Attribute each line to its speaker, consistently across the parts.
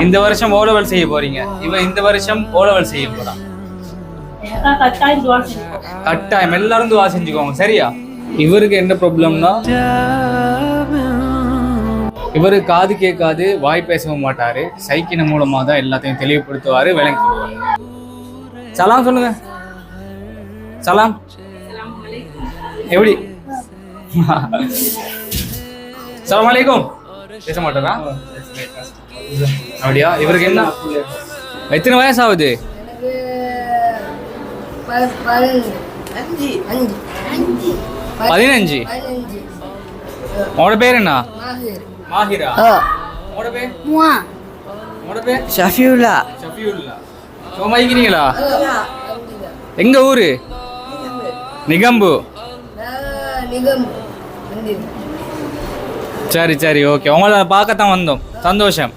Speaker 1: இந்த வருஷம் ஓலவல் செய்ய போறீங்க. இவ இந்த வருஷம் ஓலவல் செய்ய போறான். கட்டாயம் எல்லாரும் துவா செஞ்சுக்கோங்க, சரியா? இவருக்கு என்ன ப்ராப்ளம்னா, இவரு காது கேட்காது, வாய் பேசவும் மாட்டாரு. சைக்கிள் மூலமா தான் எல்லாத்தையும் தெளிவுபடுத்துவாரு, விளங்கி சொல்லுவாரு. சலாம் சொல்லுங்க. சலாம் எப்படி? சலாம் அலைக்கும். பேச மாட்டாரா? அப்படியா? இவருக்கு என்ன எத்தனை வயசு ஆகுது? 15. உங்களோட பேர் என்ன? மாஹிரா. உங்களோட பேர்? உங்களோட பேர்?
Speaker 2: ஷஃபியுல்லா.
Speaker 1: சும்மா இருக்கிறீங்களா? எங்க ஊரு? நிகம்பு. சரி சரி, ஓகே. உங்களை பார்க்கத்தான் வந்தோம். சந்தோஷம்.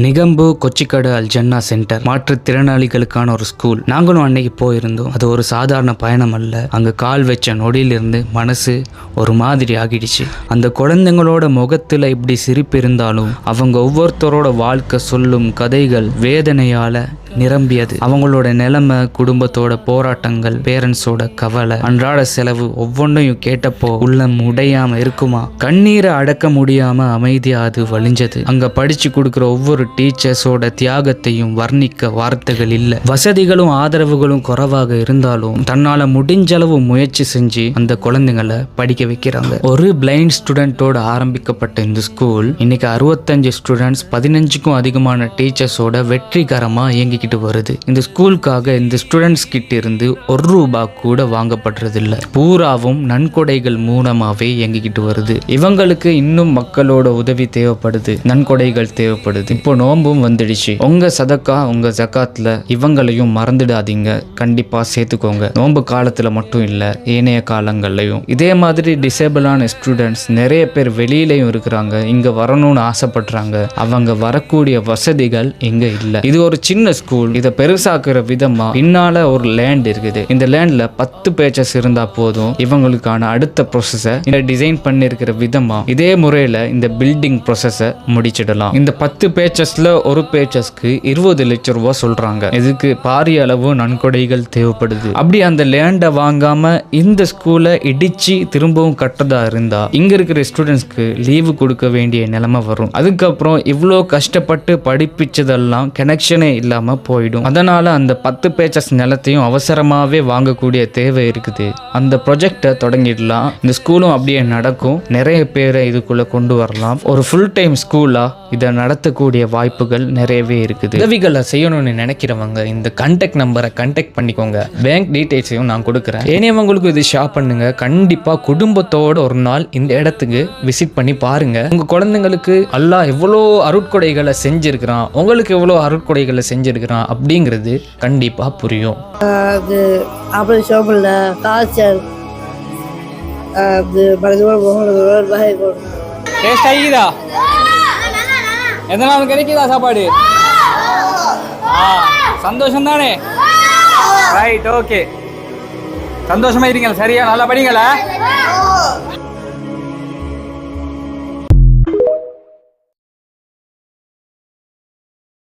Speaker 3: நிகம்பு கொச்சிக்கடு அல் ஜன்னா சென்டர் மாற்றுத்திறனாளிகளுக்கான ஒரு ஸ்கூல். நாங்களும் அன்னைக்கு போயிருந்தோம். அது ஒரு சாதாரண பயணம் அல்ல. அங்க கால் வச்ச நொடியிலிருந்து மனசு ஒரு மாதிரி ஆகிடுச்சு. அந்த குழந்தைங்களோட முகத்துல இப்படி சிரிப்பு இருந்தாலும் அவங்க ஒவ்வொருத்தரோட வாழ்க்கை சொல்லும் கதைகள் வேதனையால நிரம்பியது. அவங்களோட நிலைமை, குடும்பத்தோட போராட்டங்கள், பேரண்ட்ஸோட கவலை, அன்றாட செலவு ஒவ்வொன்றையும் கேட்டப்போ உள்ளம் உடையாம இருக்குமா? கண்ணீரை அடக்க முடியாம அமைதியா அது வலிஞ்சது. அங்க படிச்சு கொடுக்குற ஒவ்வொரு டீச்சர்ஸோட தியாகத்தையும் வர்ணிக்க வார்த்தைகள் இல்லை. வசதிகளும் ஆதரவுகளும் குறைவாக இருந்தாலும் தன்னால முடிஞ்சளவு முயற்சி செஞ்சு அந்த குழந்தைங்களை படிக்க வைக்கிறாங்க. ஒரு பிளைண்ட் ஸ்டூடெண்டோட ஆரம்பிக்கப்பட்ட இந்த ஸ்கூல் இன்னைக்கு 65 ஸ்டூடெண்ட்ஸ், 15க்கும் அதிகமான டீச்சர்ஸோட வெற்றிகரமா இயங்கிக்கிட்டு வருது. இந்த ஸ்கூலுக்காக இந்த ஸ்டூடெண்ட்ஸ் கிட்ட இருந்து ₹1 கூட வாங்கப்படுறது இல்லை. பூராவும் நன்கொடைகள் மூலமாவே இயங்கிக்கிட்டு வருது. இவங்களுக்கு இன்னும் மக்களோட உதவி தேவைப்படுது, நன்கொடைகள் தேவைப்படுது. இப்போ நோம்பும் வந்துடுச்சு. உங்க சதக்கா, உங்க ஜகாத்ல இவங்களையும் மறந்துடாதீங்க. கண்டிப்பா சேர்த்துக்கோங்க. நோம்பு காலத்துல மட்டும் இல்ல, ஏனைய காலங்கள்லயும். இதே மாதிரி டிசேபிளான ஸ்டூடெண்ட்ஸ் நிறைய பேர் வெளியிலையும் இருக்கிறாங்க. இங்க வரணும்னு ஆசைப்படுறாங்க. அவங்க வரக்கூடிய வசதிகள் இங்க இல்ல. இது ஒரு சின்ன ஸ்கூல். இதை பெருசாக்குற விதமா பின்னால ஒரு லேண்ட் இருக்குது. இந்த லேண்ட்ல 10 பேச்சஸ் இருந்தா போதும். இவங்களுக்கான அடுத்த ப்ராசஸை இந்த டிசைன் பண்ணிருக்கிற விதமா இதே முறையில இந்த பில்டிங் ப்ராசஸை முடிச்சிடலாம். இந்த 10 பேச்சஸ்ல ஒரு பேச்சஸ்க்கு ₹20 லட்சம் சொல்றாங்க. இதுக்கு பாரிய அளவு நன்கொடைகள் தேவைப்படுது. அப்படி அந்த லேண்டை வாங்காம இந்த ஸ்கூலை இடிச்சு திரும்பவும் கட்டதா இருந்தா இங்க இருக்கிற ஸ்டூடெண்ட்ஸ்க்கு லீவு கொடுக்க வேண்டிய நிலைமை வரும். அதுக்கப்புறம் இவ்வளோ கஷ்டப்பட்டு படிப்பிச்சதெல்லாம் கனெக்ஷனே இல்லாம போயிடும். அதனால அந்த 10 பேச்சஸ் நிலத்தையும் அவசரமாவே வாங்கக்கூடிய தேவை இருக்குது. அந்த ப்ராஜெக்டை தொடங்கிடலாம். இந்த ஸ்கூலும் அப்படியே நடக்கும். நிறைய பேரை இதுக்குள்ள கொண்டு வரலாம். ஒரு ஃபுல் டைம் ஸ்கூலா இதை நடத்தக்கூடிய வாய்ப்புகள் நிறையவே இருக்குது. உதவிகளை செய்யணும்னு நினைக்கிறவங்க இந்த கான்டாக்ட் நம்பரை கான்டாக்ட் பண்ணிக்கோங்க. பேங்க் டீடைல்ஸையும் நான் கொடுக்குறேன். ஏனையவங்களுக்கு இது ஷேர் பண்ணுங்க. கண்டிப்பா குடும்பத்தோட ஒரு நாள் இந்த இடத்துக்கு விசிட் பண்ணி பாருங்க. உங்க குழந்தைங்களுக்கு அல்லாஹ் எவ்வளோ அருட்கொடைகளை செஞ்சிருக்கிறான், உங்களுக்கு எவ்வளோ அருட்கொடைகளை செஞ்சிருக்கிறான் அப்படிங்கிறது கண்டிப்பா புரியும்.
Speaker 2: அப்புறம் ஷோப்பில் காய்ச்சல்
Speaker 1: டேஸ்ட் ஆகிக்குதா? எதனால கிடைக்குதா சாப்பாடு? சந்தோஷம் தானே? Right, okay. சந்தோஷமா இருக்கீங்களா? சரியா? நல்லா படிங்களா?